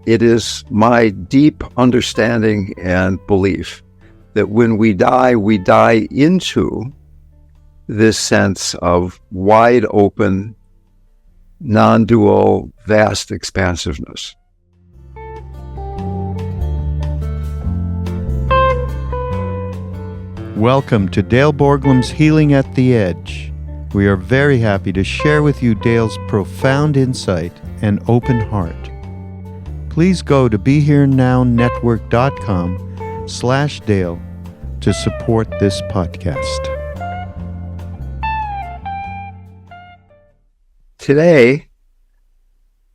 It is my deep understanding and belief that when we die into this sense of wide open, non-dual, vast expansiveness. Welcome to Dale Borglum's Healing at the Edge. We are very happy to share with you Dale's profound insight and open heart. Please go to BeHereNowNetwork.com/Dale to support this podcast. Today,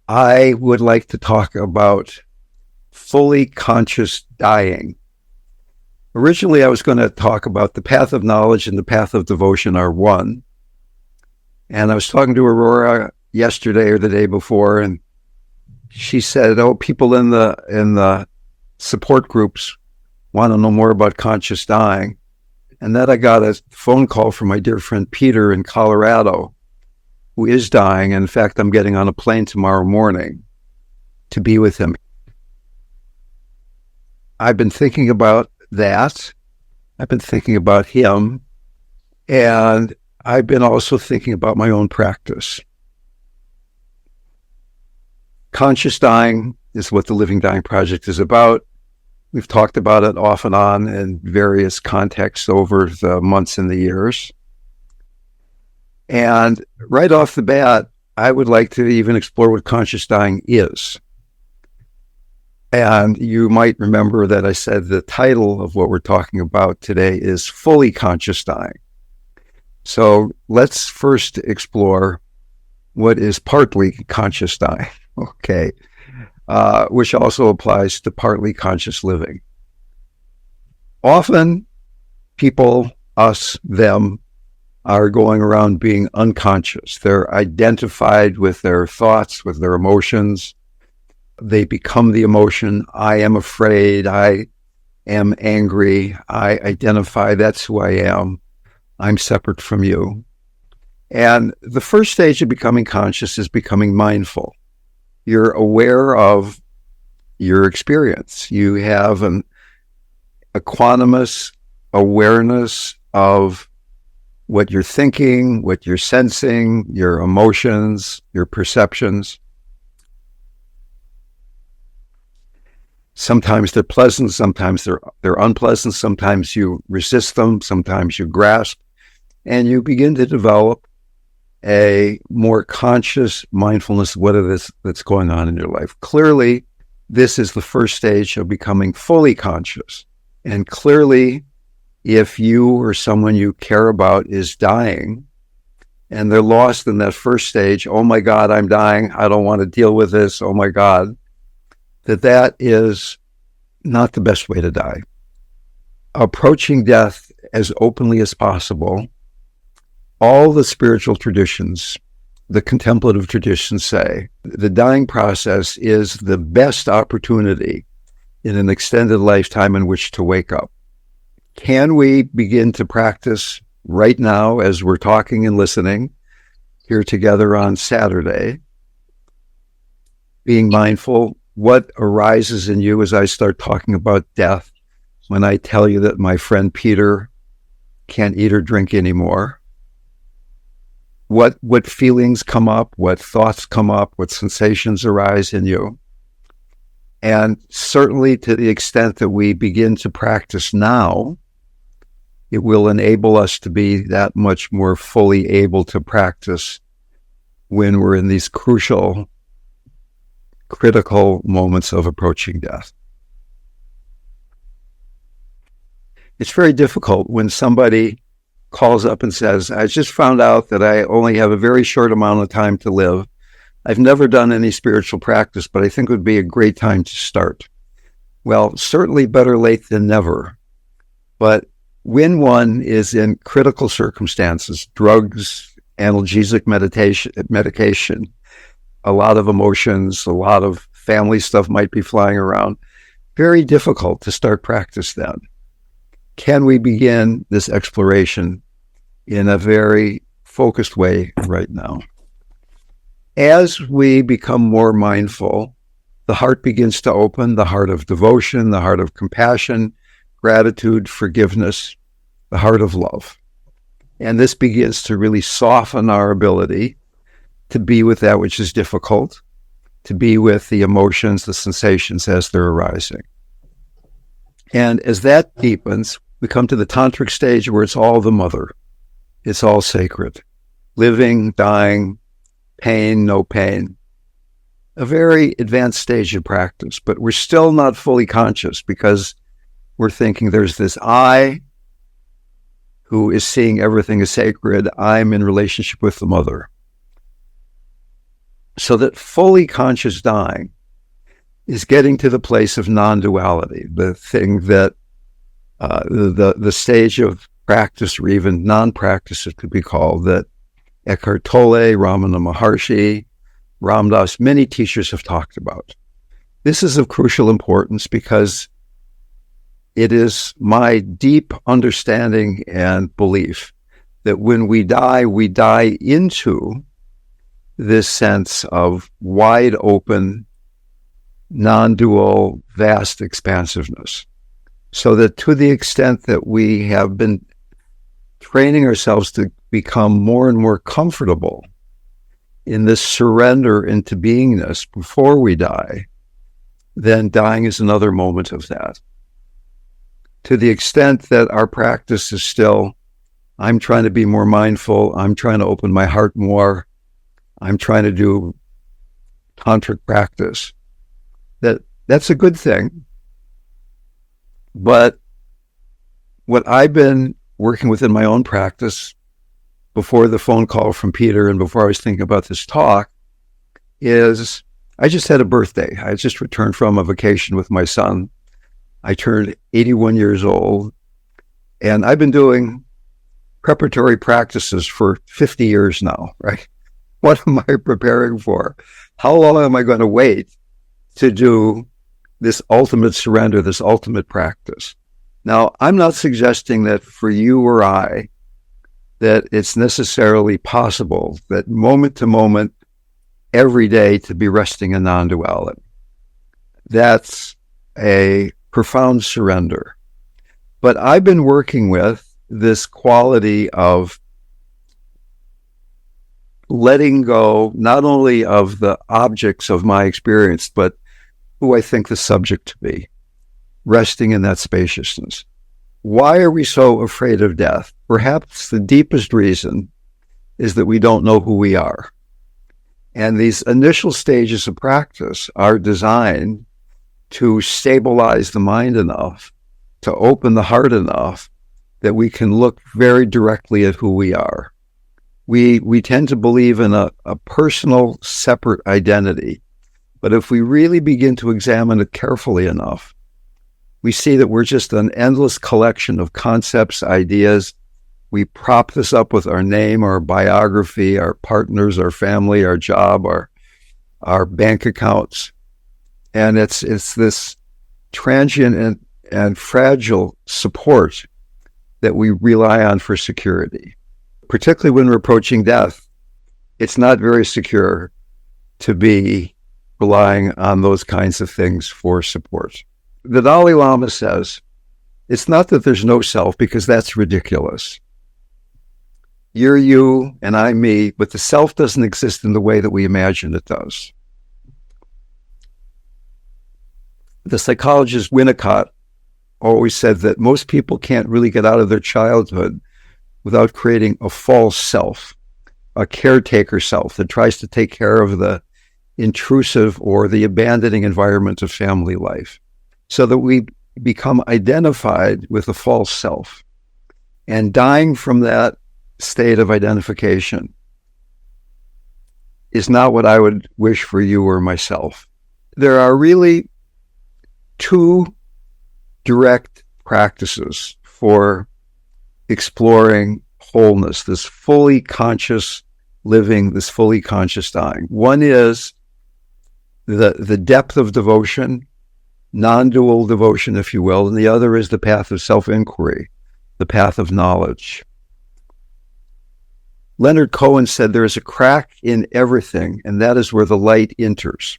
I would like to talk about fully conscious dying. Originally, I was going to talk about the path of knowledge and the path of devotion are one. And I was talking to Aurora yesterday or the day before, and she said, "Oh, people in the support groups want to know more about conscious dying." And then I got a phone call from my dear friend Peter in Colorado, who is dying. And in fact, I'm getting on a plane tomorrow morning to be with him. I've been thinking about that. I've been thinking about him. And I've been also thinking about my own practice. Conscious dying is what the Living Dying Project is about. We've talked about it off and on in various contexts over the months and the years. And right off the bat, I would like to even explore what conscious dying is. And you might remember that I said the title of what we're talking about today is Fully Conscious Dying. So let's first explore what is partly conscious dying, okay, which also applies to partly conscious living. Often people, us, them, are going around being unconscious. They're identified with their thoughts, with their emotions. They become the emotion. I am afraid. I am angry. I identify. That's who I am. I'm separate from you. And the first stage of becoming conscious is becoming mindful. You're aware of your experience. You have a equanimous awareness of what you're thinking, what you're sensing, your emotions, your perceptions. Sometimes they're pleasant, sometimes they're unpleasant, sometimes you resist them, sometimes you grasp, and you begin to develop a more conscious mindfulness of what it is that's going on in your life. Clearly, this is the first stage of becoming fully conscious. And clearly, if you or someone you care about is dying, and they're lost in that first stage, oh my God, I'm dying, I don't want to deal with this, oh my God, that is not the best way to die. Approaching death as openly as possible, all the spiritual traditions, the contemplative traditions say, the dying process is the best opportunity in an extended lifetime in which to wake up. Can we begin to practice right now as we're talking and listening here together on Saturday, being mindful? What arises in you as I start talking about death when I tell you that my friend Peter can't eat or drink anymore? What feelings come up? What thoughts come up? What sensations arise in you? And certainly to the extent that we begin to practice now, it will enable us to be that much more fully able to practice when we're in these crucial, critical moments of approaching death. It's very difficult when somebody calls up and says, I just found out that I only have a very short amount of time to live. I've never done any spiritual practice, but I think it would be a great time to start. Well, certainly better late than never. But when one is in critical circumstances, drugs, analgesic medication, a lot of emotions, a lot of family stuff might be flying around, very difficult to start practice then. Can we begin this exploration in a very focused way right now? As we become more mindful, the heart begins to open, the heart of devotion, the heart of compassion, gratitude, forgiveness, the heart of love. And this begins to really soften our ability to be with that which is difficult, to be with the emotions, the sensations as they're arising. And as that deepens, we come to the tantric stage where it's all the mother. It's all sacred. Living, dying, pain, no pain. A very advanced stage of practice, but we're still not fully conscious because we're thinking there's this I who is seeing everything as sacred. I'm in relationship with the mother. So that fully conscious dying is getting to the place of non-duality, the thing that the stage of practice, or even non-practice it could be called, that Eckhart Tolle, Ramana Maharshi, Ram Dass, many teachers have talked about. This is of crucial importance because it is my deep understanding and belief that when we die into this sense of wide open, non-dual, vast expansiveness. So that to the extent that we have been training ourselves to become more and more comfortable in this surrender into beingness before we die, then dying is another moment of that. To the extent that our practice is still, I'm trying to be more mindful, I'm trying to open my heart more, I'm trying to do tantric practice, that's a good thing. But what I've been working with in my own practice before the phone call from Peter and before I was thinking about this talk is I just had a birthday. I just returned from a vacation with my son. I turned 81 years old, and I've been doing preparatory practices for 50 years now, right? What am I preparing for? How long am I going to wait to do this ultimate surrender, this ultimate practice? Now, I'm not suggesting that for you or I, that it's necessarily possible that moment to moment, every day to be resting in non-duality. That's a profound surrender. But I've been working with this quality of letting go, not only of the objects of my experience, but who I think the subject to be, resting in that spaciousness. Why are we so afraid of death? Perhaps the deepest reason is that we don't know who we are. And these initial stages of practice are designed to stabilize the mind enough, to open the heart enough that we can look very directly at who we are. We tend to believe in a personal, separate identity. But if we really begin to examine it carefully enough, we see that we're just an endless collection of concepts, ideas. We prop this up with our name, our biography, our partners, our family, our job, our bank accounts. And it's this transient and fragile support that we rely on for security. Particularly when we're approaching death, it's not very secure to be relying on those kinds of things for support. The Dalai Lama says, it's not that there's no self, because that's ridiculous. You're you and I'm me, but the self doesn't exist in the way that we imagine it does. The psychologist Winnicott always said that most people can't really get out of their childhood without creating a false self, a caretaker self that tries to take care of the intrusive or the abandoning environment of family life, so that we become identified with a false self. And dying from that state of identification is not what I would wish for you or myself. There are really two direct practices for exploring wholeness, this fully conscious living, this fully conscious dying. One is the depth of devotion, non-dual devotion, if you will, and the other is the path of self-inquiry, the path of knowledge. Leonard Cohen said there is a crack in everything, and that is where the light enters.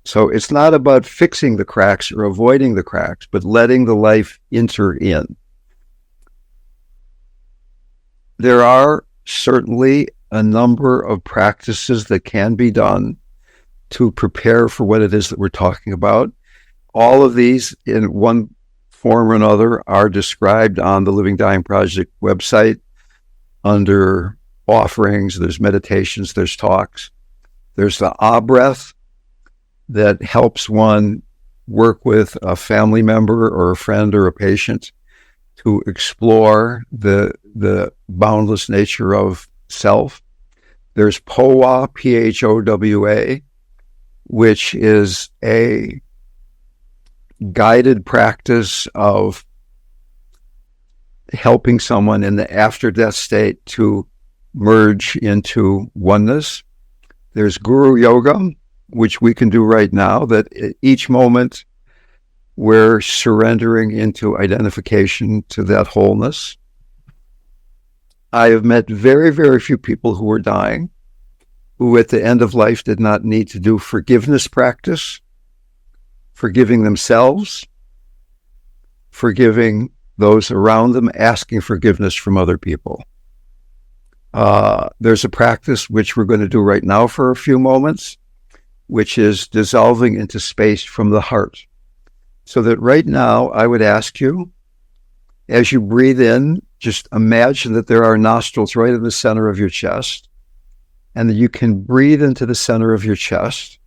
So it's not about fixing the cracks or avoiding the cracks, but letting the life enter in. There are certainly a number of practices that can be done to prepare for what it is that we're talking about. All of these, in one form or another, are described on the Living Dying Project website under offerings. There's meditations, there's talks. There's the breath that helps one work with a family member or a friend or a patient to explore the boundless nature of self. There's POWA, PHOWA, which is a guided practice of helping someone in the after-death state to merge into oneness. There's Guru Yoga, which we can do right now, that at each moment we're surrendering into identification to that wholeness. I have met very, very few people who were dying who at the end of life did not need to do forgiveness practice, forgiving themselves, forgiving those around them, asking forgiveness from other people. There's a practice which we're going to do right now for a few moments, which is dissolving into space from the heart. So that right now, I would ask you, as you breathe in, just imagine that there are nostrils right in the center of your chest, and that you can breathe into the center of your chest.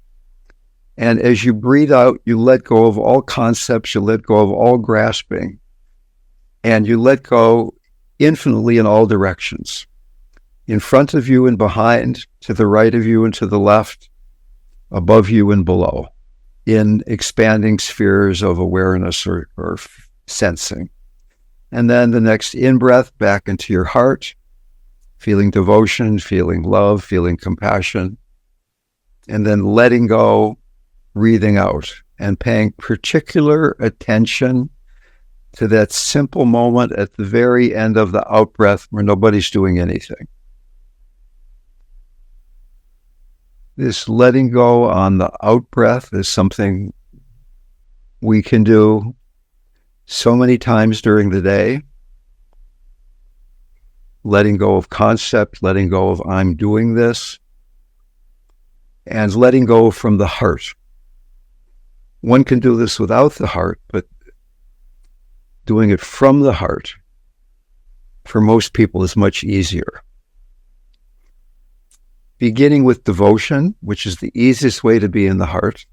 And as you breathe out, you let go of all concepts, you let go of all grasping, and you let go infinitely in all directions. In front of you and behind, to the right of you and to the left, above you and below, in expanding spheres of awareness or sensing. And then the next in-breath back into your heart, feeling devotion, feeling love, feeling compassion, and then letting go, breathing out, and paying particular attention to that simple moment at the very end of the out-breath where nobody's doing anything. This letting go on the out-breath is something we can do so many times during the day. Letting go of concept, letting go of I'm doing this, and letting go from the heart. One can do this without the heart, but doing it from the heart, for most people, is much easier. Beginning with devotion, which is the easiest way to be in the heart,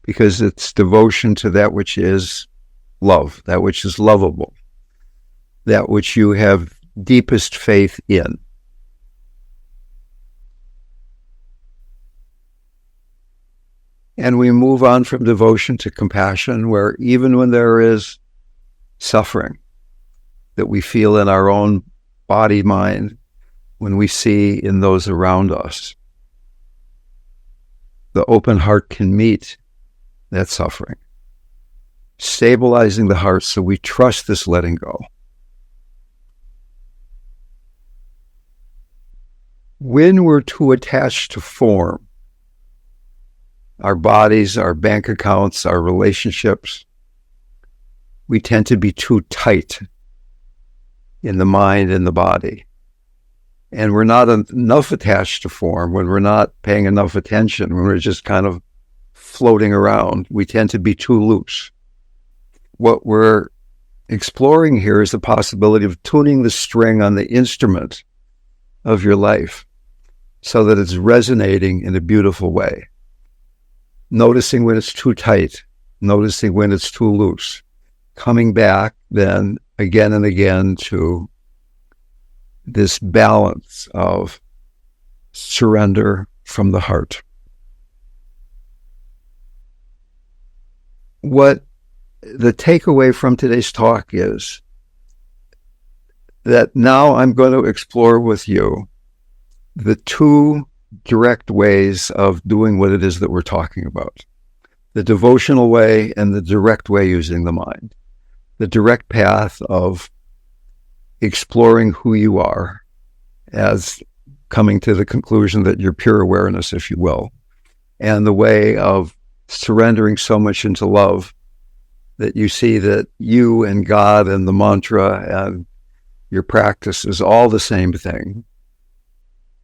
because it's devotion to that which is love, that which is lovable, that which you have deepest faith in. And we move on from devotion to compassion, where even when there is suffering that we feel in our own body, mind, when we see in those around us, the open heart can meet that suffering, stabilizing the heart so we trust this letting go. When we're too attached to form, our bodies, our bank accounts, our relationships, we tend to be too tight in the mind and the body. And we're not enough attached to form. When we're not paying enough attention, when we're just kind of floating around, we tend to be too loose. What we're exploring here is the possibility of tuning the string on the instrument of your life so that it's resonating in a beautiful way. Noticing when it's too tight, noticing when it's too loose, coming back then again and again to this balance of surrender from the heart. What the takeaway from today's talk is that now I'm going to explore with you the two direct ways of doing what it is that we're talking about. The devotional way and the direct way using the mind. The direct path of exploring who you are as coming to the conclusion that you're pure awareness, if you will. and the way of surrendering so much into love that you see that you and God and the mantra and your practice is all the same thing,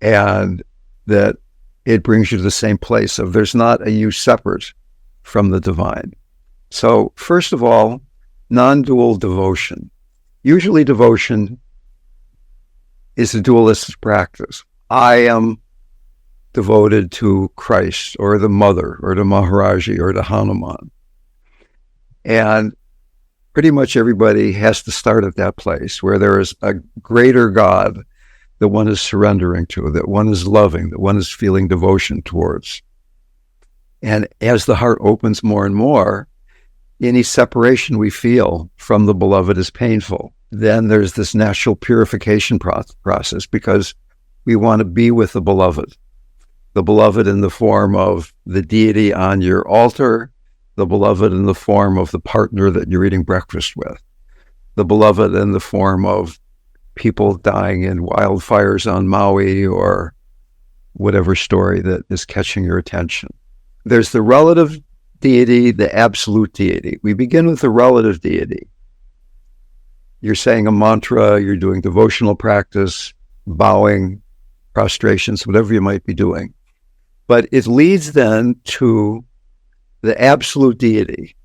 and that it brings you to the same place of there's not a you separate from the divine. So first of all, non-dual devotion. Usually devotion is a dualistic practice. I am devoted to Christ or the Mother or to Maharaj-ji or to Hanuman. And pretty much everybody has to start at that place where there is a greater God that one is surrendering to, that one is loving, that one is feeling devotion towards. And as the heart opens more and more, any separation we feel from the beloved is painful. Then there's this natural purification process because we want to be with the beloved in the form of the deity on your altar, the beloved in the form of the partner that you're eating breakfast with, the beloved in the form of people dying in wildfires on Maui or whatever story that is catching your attention. There's the relative deity, the absolute deity. We begin with the relative deity. You're saying a mantra, you're doing devotional practice, bowing, prostrations, whatever you might be doing. But it leads then to the absolute deity.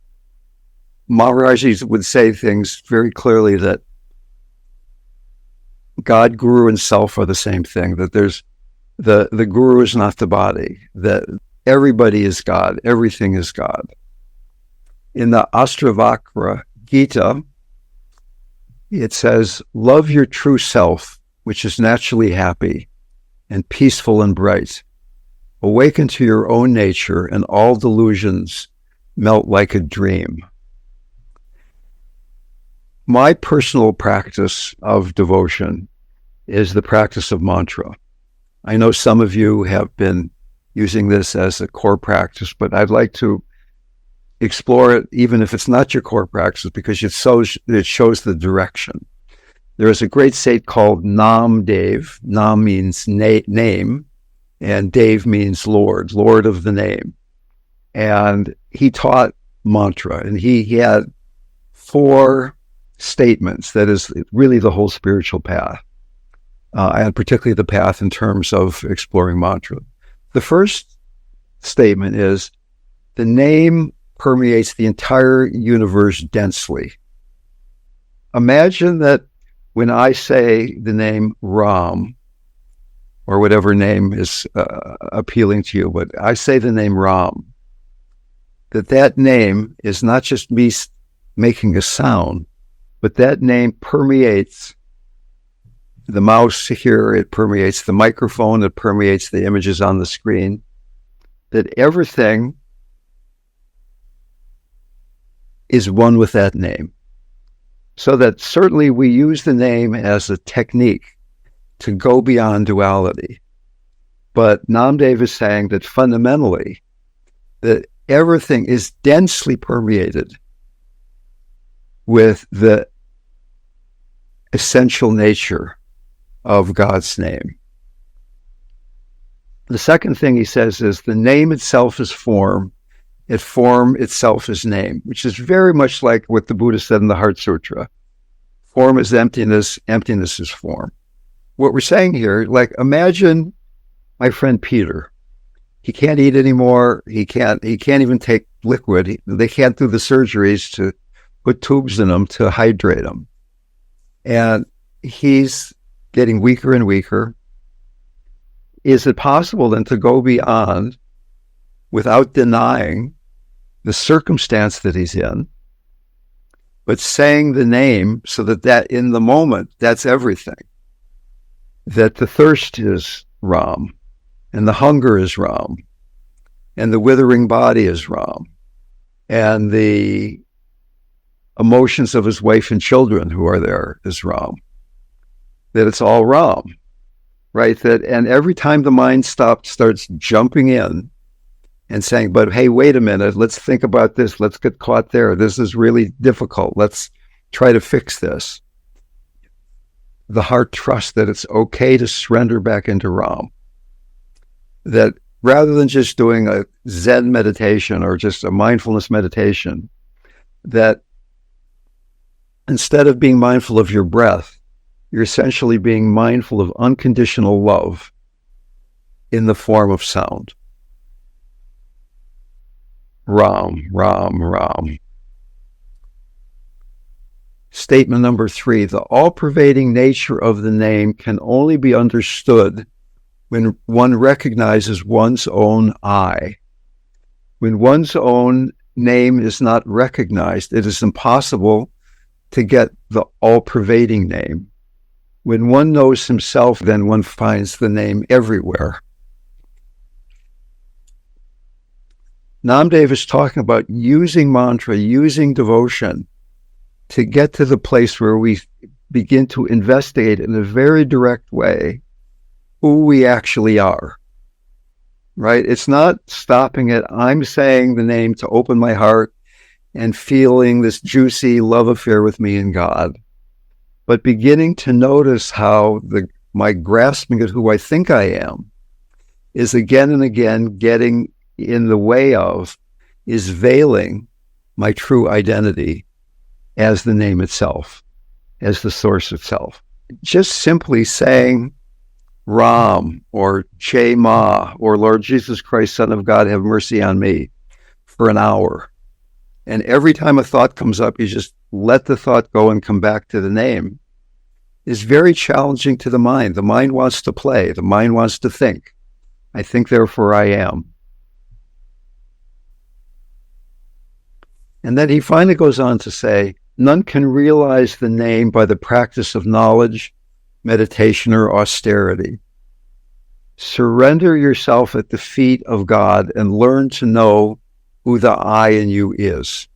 Maharaj-ji would say things very clearly that God, Guru, and Self are the same thing, that there's the Guru is not the body, that everybody is God, everything is God. In the Ashtavakra Gita, it says, love your true self, which is naturally happy and peaceful and bright. Awaken to your own nature and all delusions melt like a dream. My personal practice of devotion is the practice of mantra. I know some of you have been using this as a core practice, but I'd like to explore it even if it's not your core practice because it shows the direction. There is a great saint called RamDev. Nam means name, and Dev means Lord of the name. And he taught mantra, and he had 4 statements that is really the whole spiritual path, and particularly the path in terms of exploring mantra. The first statement is, the name permeates the entire universe densely. Imagine that when I say the name Ram, or whatever name is appealing to you, but I say the name Ram, that name is not just me making a sound, but that name permeates the mouse here, it permeates the microphone, it permeates the images on the screen, that everything is one with that name. So that certainly we use the name as a technique to go beyond duality. But RamDev is saying that fundamentally, that everything is densely permeated with the essential nature of God's name. The second thing he says is the name itself is form, form itself is name, which is very much like what the Buddha said in the Heart Sutra. Form is emptiness, emptiness is form. What we're saying here, like imagine my friend Peter. He can't eat anymore. He can't even take liquid. They can't do the surgeries to put tubes in him to hydrate him. And he's getting weaker and weaker. Is it possible then to go beyond without denying the circumstance that he's in, but saying the name so that in the moment, that's everything? That the thirst is Ram, and the hunger is Ram, and the withering body is Ram, and the emotions of his wife and children who are there is Ram. That it's all Ram, right? And every time the mind starts jumping in and saying, but hey, wait a minute, let's think about this, let's get caught there, this is really difficult, let's try to fix this. The heart trusts that it's okay to surrender back into Ram. That rather than just doing a Zen meditation or just a mindfulness meditation, that instead of being mindful of your breath, you're essentially being mindful of unconditional love in the form of sound. Ram, Ram, Ram. Statement number 3, the all-pervading nature of the name can only be understood when one recognizes one's own I. When one's own name is not recognized, it is impossible to get the all-pervading name. When one knows himself, then one finds the name everywhere. RamDev is talking about using mantra, using devotion to get to the place where we begin to investigate in a very direct way who we actually are, right? It's not stopping at, I'm saying the name to open my heart and feeling this juicy love affair with me and God, but beginning to notice how my grasping at who I think I am is again and again getting in the way of, is veiling my true identity as the name itself, as the source itself. Just simply saying Ram or Jai Ma or Lord Jesus Christ, Son of God, have mercy on me for an hour. And every time a thought comes up, you just let the thought go and come back to the name, is very challenging to the mind. The mind wants to play. The mind wants to think. I think, therefore I am. And then he finally goes on to say, none can realize the name by the practice of knowledge, meditation, or austerity. Surrender yourself at the feet of God and learn to know who the I in you is.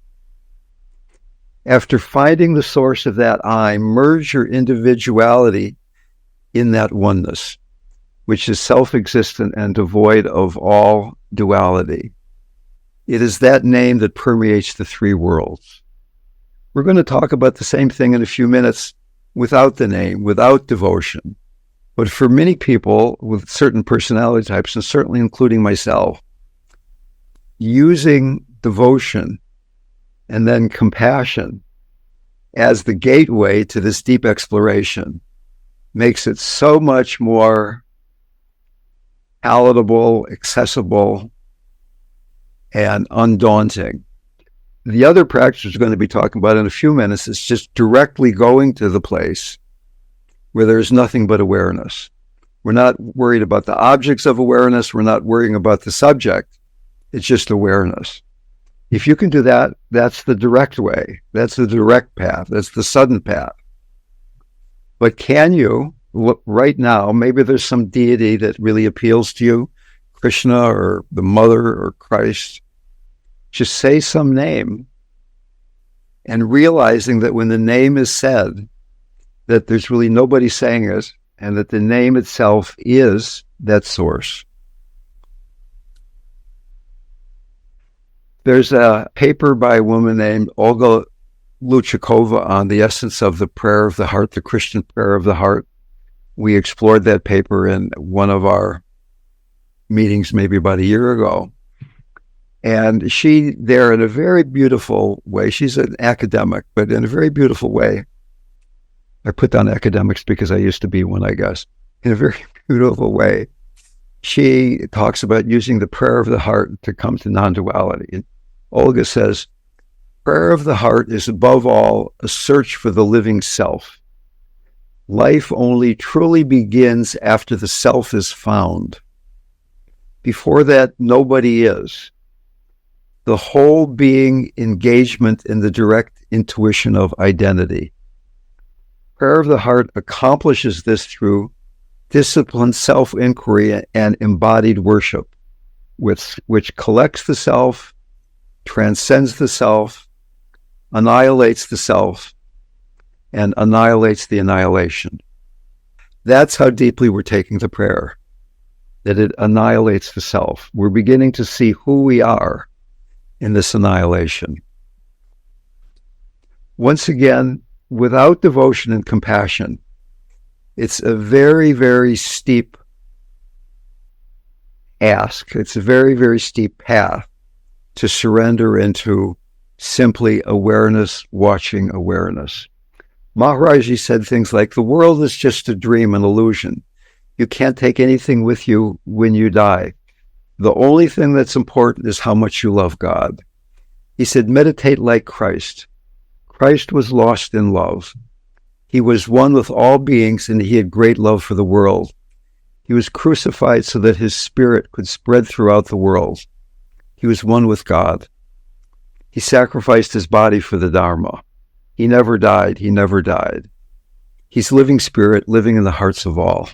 After finding the source of that I, merge your individuality in that oneness, which is self-existent and devoid of all duality. It is that name that permeates the 3 worlds. We're going to talk about the same thing in a few minutes without the name, without devotion. But for many people with certain personality types, and certainly including myself, using devotion and then compassion as the gateway to this deep exploration makes it so much more palatable, accessible, and undaunting. The other practice we're going to be talking about in a few minutes is just directly going to the place where there's nothing but awareness. We're not worried about the objects of awareness. We're not worrying about the subject. It's just awareness. If you can do that, that's the direct way. That's the direct path. That's the sudden path. But can you, right now, maybe there's some deity that really appeals to you, Krishna or the Mother or Christ, just say some name and realizing that when the name is said, that there's really nobody saying it and that the name itself is that source. There's a paper by a woman named Olga Luchakova on the essence of the prayer of the heart, the Christian prayer of the heart. We explored that paper in one of our meetings maybe about a year ago. And she there in a very beautiful way, she's an academic, but in a very beautiful way, I put down academics because I used to be one, I guess, in a very beautiful way, she talks about using the prayer of the heart to come to non-duality. And Olga says, prayer of the heart is above all a search for the living self. Life only truly begins after the self is found. Before that, nobody is. The whole being engagement in the direct intuition of identity. Prayer of the heart accomplishes this through disciplined self-inquiry and embodied worship, which collects the self, transcends the self, annihilates the self, and annihilates the annihilation. That's how deeply we're taking the prayer, that it annihilates the self. We're beginning to see who we are in this annihilation. Once again, without devotion and compassion, it's a very, very steep ask. It's a very, very steep path to surrender into simply awareness, watching awareness. Maharaj-ji said things like, the world is just a dream, an illusion. You can't take anything with you when you die. The only thing that's important is how much you love God. He said, meditate like Christ. Christ was lost in love. He was one with all beings, and he had great love for the world. He was crucified so that his spirit could spread throughout the world. He was one with God. He sacrificed his body for the Dharma. He never died. He never died. He's living spirit, living in the hearts of all.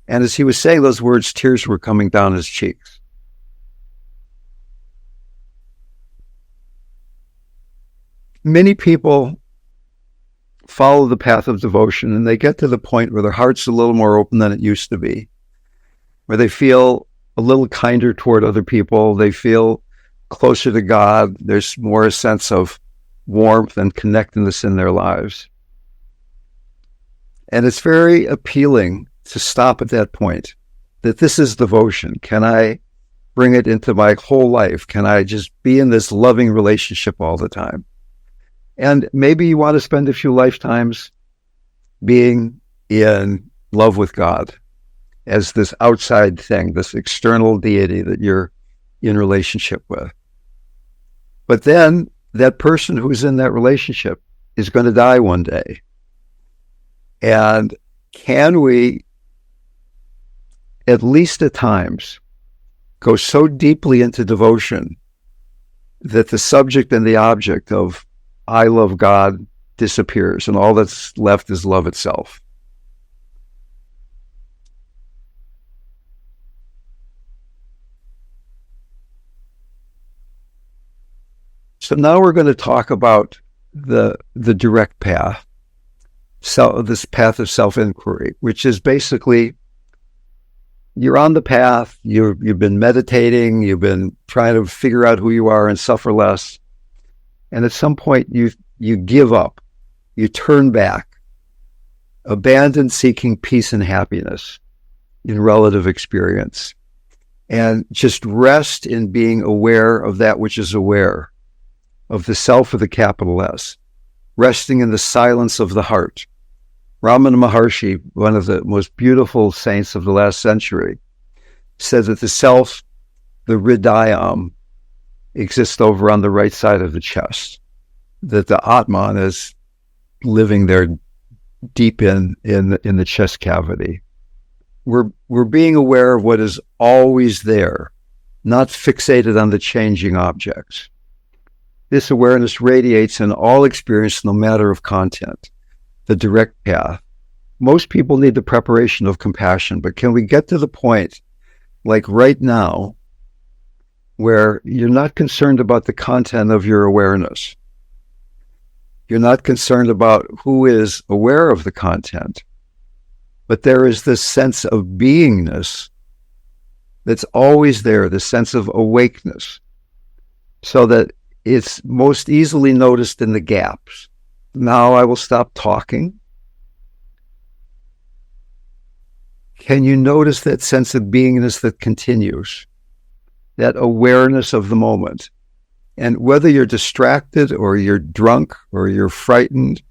And as he was saying those words, tears were coming down his cheeks. Many people follow the path of devotion, and they get to the point where their heart's a little more open than it used to be, where they feel a little kinder toward other people. They feel closer to God. There's more a sense of warmth and connectedness in their lives. And it's very appealing to stop at that point, that this is devotion. Can I bring it into my whole life? Can I just be in this loving relationship all the time? And maybe you want to spend a few lifetimes being in love with God as this outside thing, this external deity that you're in relationship with. But then that person who's in that relationship is going to die one day. And can we, at least at times, go so deeply into devotion that the subject and the object of I love God disappears, and all that's left is love itself? So now we're going to talk about the direct path, this path of self-inquiry, which is basically, you're on the path, you've been meditating, you've been trying to figure out who you are and suffer less. And at some point you give up, you turn back, abandon seeking peace and happiness in relative experience, and just rest in being aware of that which is aware, of the self with a capital S, resting in the silence of the heart. Ramana Maharshi, one of the most beautiful saints of the last century, said that the self, the hridayam, exists over on the right side of the chest, that the Atman is living there deep in the chest cavity. We're being aware of what is always there, not fixated on the changing objects. This awareness radiates in all experience, no matter of content, the direct path. Most people need the preparation of compassion, but can we get to the point, like right now, where you're not concerned about the content of your awareness? You're not concerned about who is aware of the content, but there is this sense of beingness that's always there, the sense of awakeness, so that it's most easily noticed in the gaps. Now I will stop talking. Can you notice that sense of beingness that continues? That awareness of the moment. And whether you're distracted or you're drunk or you're frightened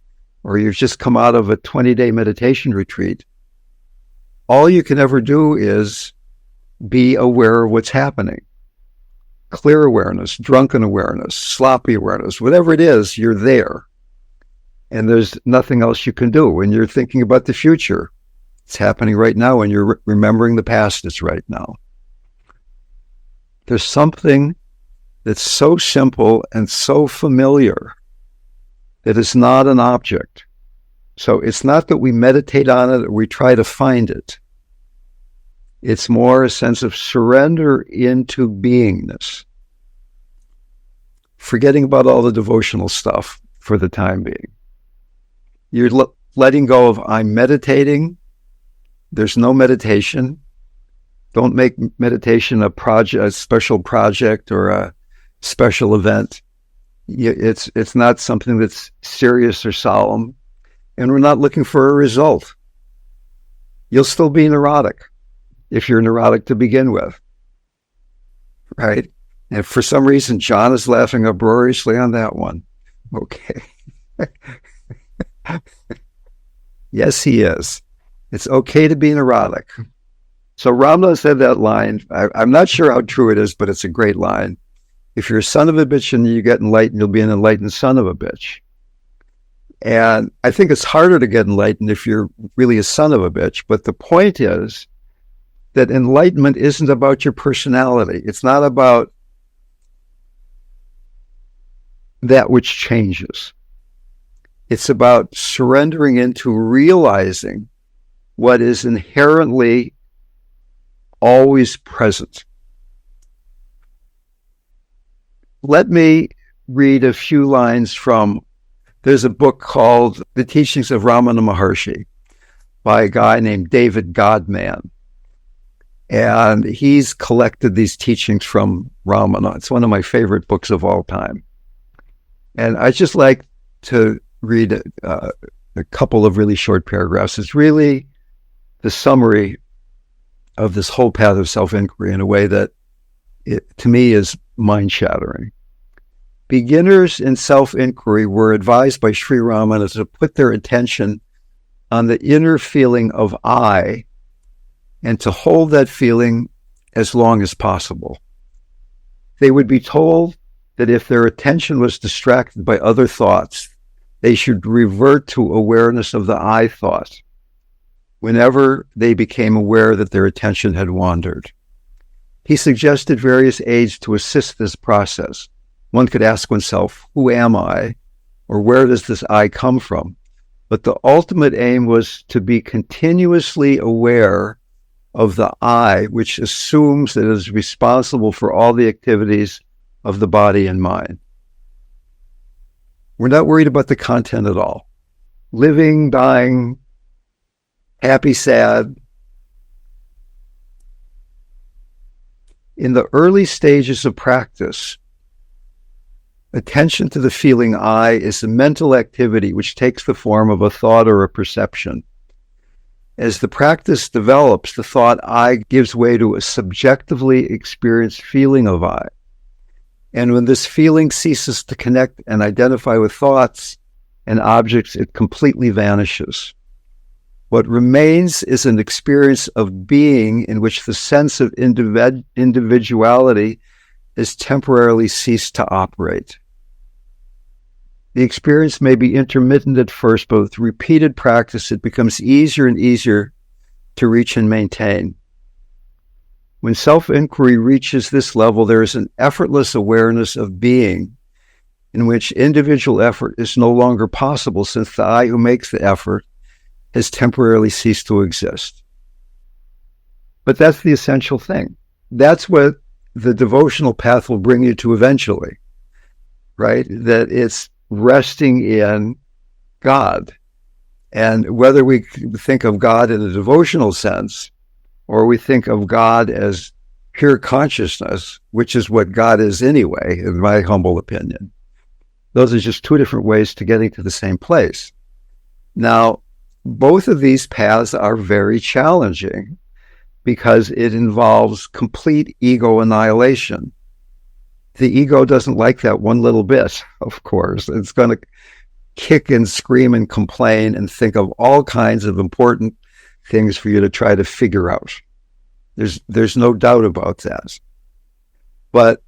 or you've just come out of a 20-day meditation retreat, all you can ever do is be aware of what's happening. Clear awareness, drunken awareness, sloppy awareness, whatever it is, you're there. And there's nothing else you can do. When you're thinking about the future, it's happening right now. When you're remembering the past, it's right now. There's something that's so simple and so familiar that it's not an object. So it's not that we meditate on it or we try to find it. It's more a sense of surrender into beingness, forgetting about all the devotional stuff for the time being. You're letting go of I'm meditating. There's no meditation. Don't make meditation a special project or a special event. It's not something that's serious or solemn, and we're not looking for a result. you'll still be neurotic if you're neurotic to begin with, right? And for some reason, John is laughing uproariously on that one. Okay. Yes, he is. It's okay to be neurotic. So Ramdas said that line. I'm not sure how true it is, but it's a great line. If you're a son of a bitch and you get enlightened, you'll be an enlightened son of a bitch. And I think it's harder to get enlightened if you're really a son of a bitch. But the point is that enlightenment isn't about your personality. It's not about that which changes. It's about surrendering into realizing what is inherently always present. Let me read a few lines from, there's a book called The Teachings of Ramana Maharshi by a guy named David Godman. And he's collected these teachings from Ramana. It's one of my favorite books of all time. And I just like to read a couple of really short paragraphs. It's really the summary of this whole path of self-inquiry in a way that, to me, is mind-shattering. Beginners in self-inquiry were advised by Sri Ramana to put their attention on the inner feeling of I and to hold that feeling as long as possible. They would be told that if their attention was distracted by other thoughts, they should revert to awareness of the I thought whenever they became aware that their attention had wandered. He suggested various aids to assist this process. One could ask oneself, who am I? Or where does this I come from? But the ultimate aim was to be continuously aware of the I, which assumes that it is responsible for all the activities of the body and mind. We're not worried about the content at all. Living, dying, happy, sad. In the early stages of practice, attention to the feeling I is a mental activity which takes the form of a thought or a perception. As the practice develops, the thought I gives way to a subjectively experienced feeling of I. And when this feeling ceases to connect and identify with thoughts and objects, it completely vanishes. What remains is an experience of being in which the sense of individuality has temporarily ceased to operate. The experience may be intermittent at first, but with repeated practice, it becomes easier and easier to reach and maintain. When self-inquiry reaches this level, there is an effortless awareness of being in which individual effort is no longer possible since the I who makes the effort has temporarily ceased to exist. But that's the essential thing. That's what the devotional path will bring you to eventually, right? That it's resting in God. And whether we think of God in a devotional sense, or we think of God as pure consciousness, which is what God is anyway, in my humble opinion, those are just two different ways to getting to the same place. Now, both of these paths are very challenging because it involves complete ego annihilation. The ego doesn't like that one little bit, of course. It's going to kick and scream and complain and think of all kinds of important things for you to try to figure out. There's no doubt about that. But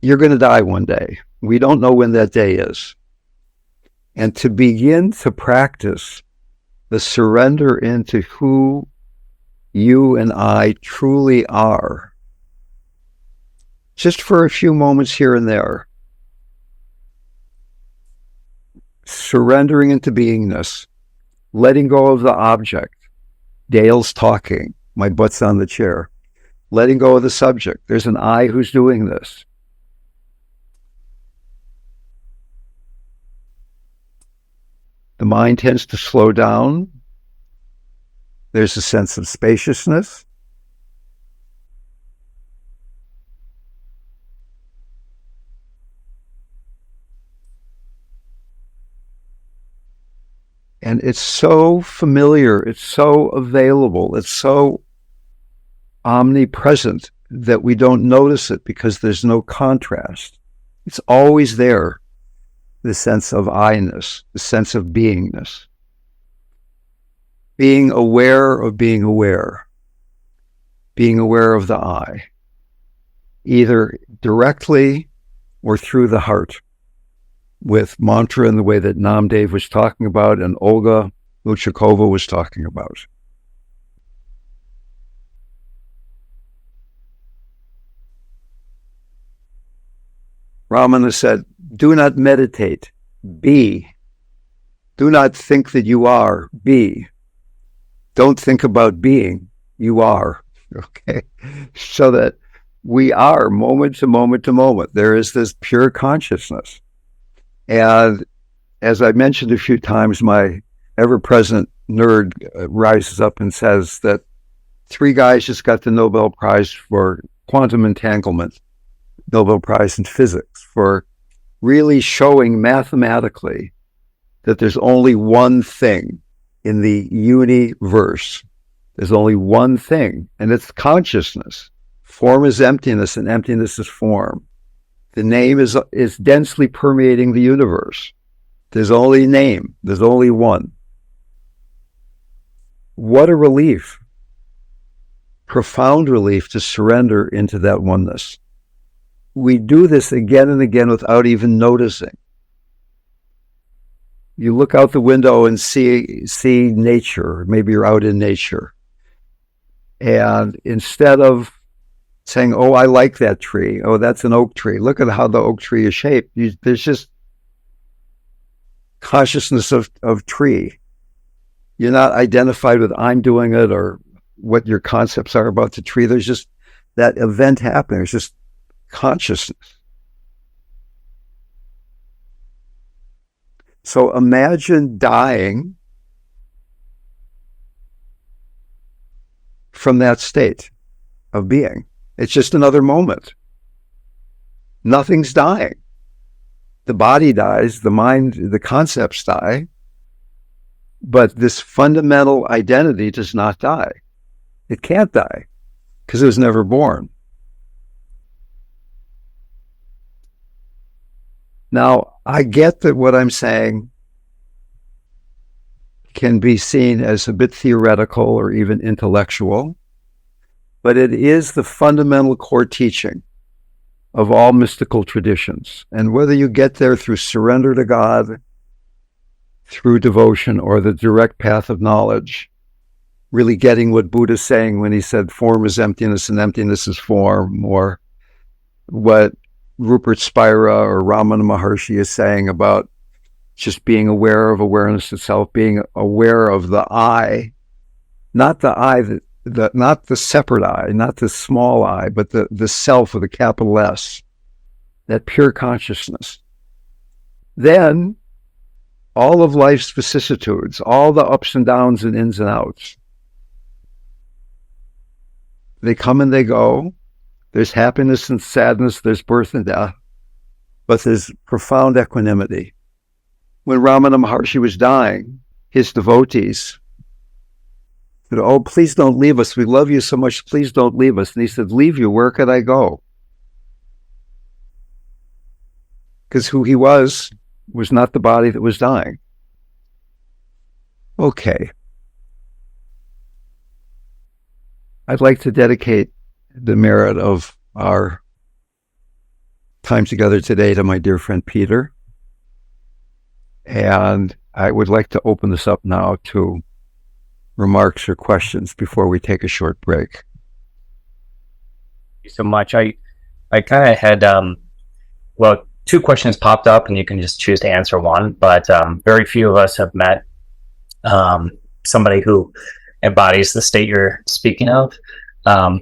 you're going to die one day. We don't know when that day is. And to begin to practice the surrender into who you and I truly are, just for a few moments here and there, surrendering into beingness, letting go of the object. Dale's talking, my butt's on the chair. Letting go of the subject. There's an I who's doing this. The mind tends to slow down. There's a sense of spaciousness. And it's so familiar, it's so available, it's so omnipresent that we don't notice it because there's no contrast. It's always there, the sense of I-ness, the sense of beingness. Being aware of being aware of the I, either directly or through the heart, with mantra in the way that RamDev was talking about and Olga Luchakova was talking about. Ramana said, do not meditate, be. Do not think that you are, be. Don't think about being, you are. Okay? So that we are moment to moment to moment. There is this pure consciousness. And as I mentioned a few times, my ever-present nerd rises up and says that 3 guys just got the Nobel Prize for quantum entanglement, Nobel Prize in physics, for really showing mathematically that there's only one thing in the universe. There's only one thing, and it's consciousness. Form is emptiness, and emptiness is form. The name is densely permeating the universe. There's only name. There's only one. What a relief. Profound relief to surrender into that oneness. We do this again and again without even noticing. You look out the window and see nature. Maybe you're out in nature. And instead of saying, oh, I like that tree. Oh, that's an oak tree. Look at how the oak tree is shaped. There's just consciousness of tree. You're not identified with I'm doing it or what your concepts are about the tree. There's just that event happening. There's just consciousness. So imagine dying from that state of being. It's just another moment. Nothing's dying. The body dies, the mind, the concepts die, but this fundamental identity does not die. It can't die because it was never born. Now, I get that what I'm saying can be seen as a bit theoretical or even intellectual, but it is the fundamental core teaching of all mystical traditions. And whether you get there through surrender to God, through devotion, or the direct path of knowledge, really getting what Buddha's saying when he said form is emptiness and emptiness is form, or what Rupert Spira or Ramana Maharshi is saying about just being aware of awareness itself, being aware of the I, not the I, not the separate I, not the small I, but the self with a capital S, that pure consciousness. Then all of life's vicissitudes, all the ups and downs and ins and outs, they come and they go. There's happiness and sadness, there's birth and death, but there's profound equanimity. When Ramana Maharshi was dying, his devotees said, oh, please don't leave us. We love you so much. Please don't leave us. And he said, leave you? Where could I go? Because who he was not the body that was dying. Okay. I'd like to dedicate the merit of our time together today to my dear friend Peter. And I would like to open this up now to remarks or questions before we take a short break. Thank you so much. I kind of had, well, 2 questions popped up, and you can just choose to answer one, but very few of us have met somebody who embodies the state you're speaking of,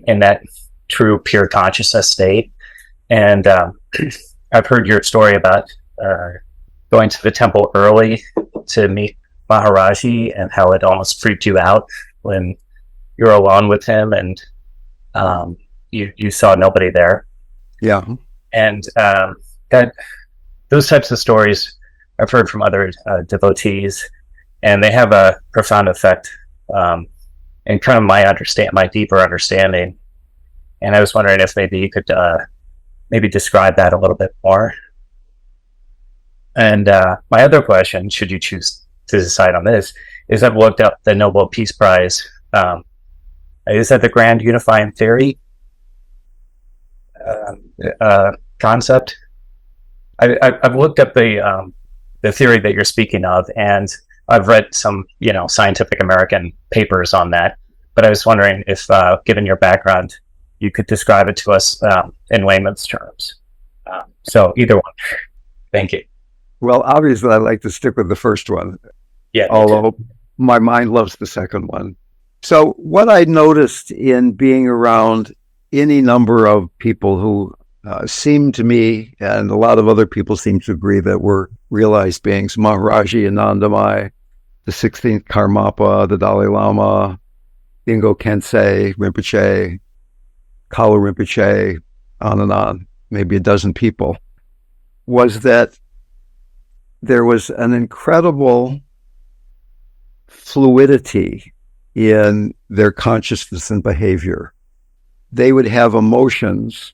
in that true pure consciousness state. And I've heard your story about going to the temple early to meet Maharaj-ji and how it almost freaked you out when you're alone with him and you saw nobody there. Yeah. And that those types of stories I've heard from other devotees, and they have a profound effect in kind of my deeper understanding. And I was wondering if maybe you could maybe describe that a little bit more. And my other question, should you choose to decide on this, is I've looked up the Nobel Peace Prize. Is that the grand unifying theory concept? I've looked up the theory that you're speaking of, and I've read some, Scientific American papers on that. But I was wondering if, given your background, you could describe it to us in layman's terms. So either one. Thank you. Well, obviously, I like to stick with the first one. Yeah. Although my mind loves the second one. So what I noticed in being around any number of people who seem to me, and a lot of other people seem to agree, that we're realized beings, Maharaj-ji and Christ, the 16th Karmapa, the Dalai Lama, Ingo Kensei, Rinpoche, Kalu Rinpoche, on and on, maybe a dozen people, was that there was an incredible fluidity in their consciousness and behavior. They would have emotions,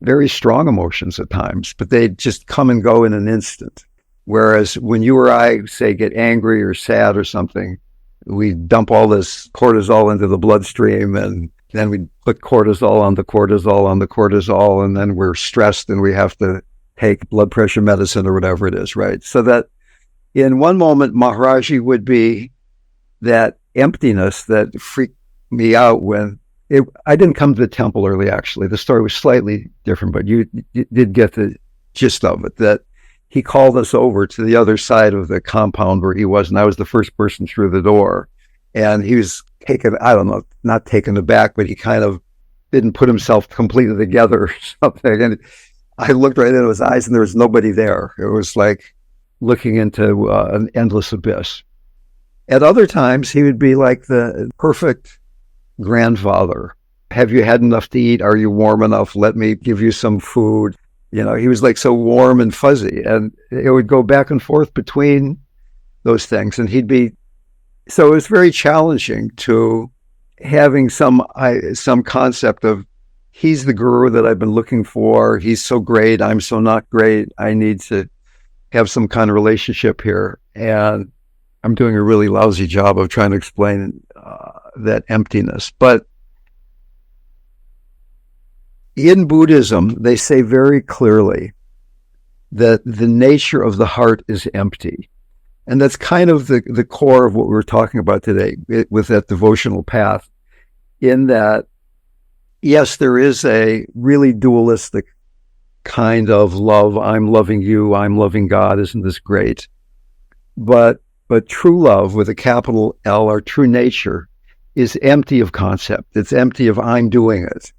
very strong emotions at times, but they'd just come and go in an instant. Whereas when you or I, say, get angry or sad or something, we dump all this cortisol into the bloodstream, and then we put cortisol on the cortisol on the cortisol, and then we're stressed and we have to take blood pressure medicine or whatever it is, right? So that in one moment, Maharaj-ji would be that emptiness that freaked me out when I didn't come to the temple early, actually. The story was slightly different, but you did get the gist of it, that he called us over to the other side of the compound where he was, and I was the first person through the door. And he was taken, I don't know, not taken aback, but he kind of didn't put himself completely together or something. And I looked right into his eyes and there was nobody there. It was like looking into an endless abyss. At other times, he would be like the perfect grandfather. Have you had enough to eat? Are you warm enough? Let me give you some food. He was like so warm and fuzzy, and it would go back and forth between those things. And so it was very challenging to having some concept of, he's the guru that I've been looking for. He's so great. I'm so not great. I need to have some kind of relationship here. And I'm doing a really lousy job of trying to explain that emptiness. But in Buddhism, they say very clearly that the nature of the heart is empty. And that's kind of the core of what we're talking about today with that devotional path, in that, yes, there is a really dualistic kind of love. I'm loving you, I'm loving God, isn't this great? But true love, with a capital L, or true nature, is empty of concept. It's empty of I'm doing it.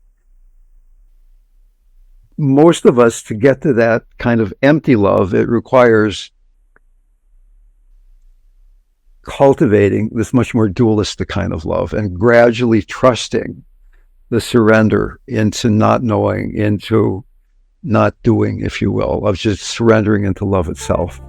Most of us, to get to that kind of empty love, it requires cultivating this much more dualistic kind of love and gradually trusting the surrender into not knowing, into not doing, if you will, of just surrendering into love itself.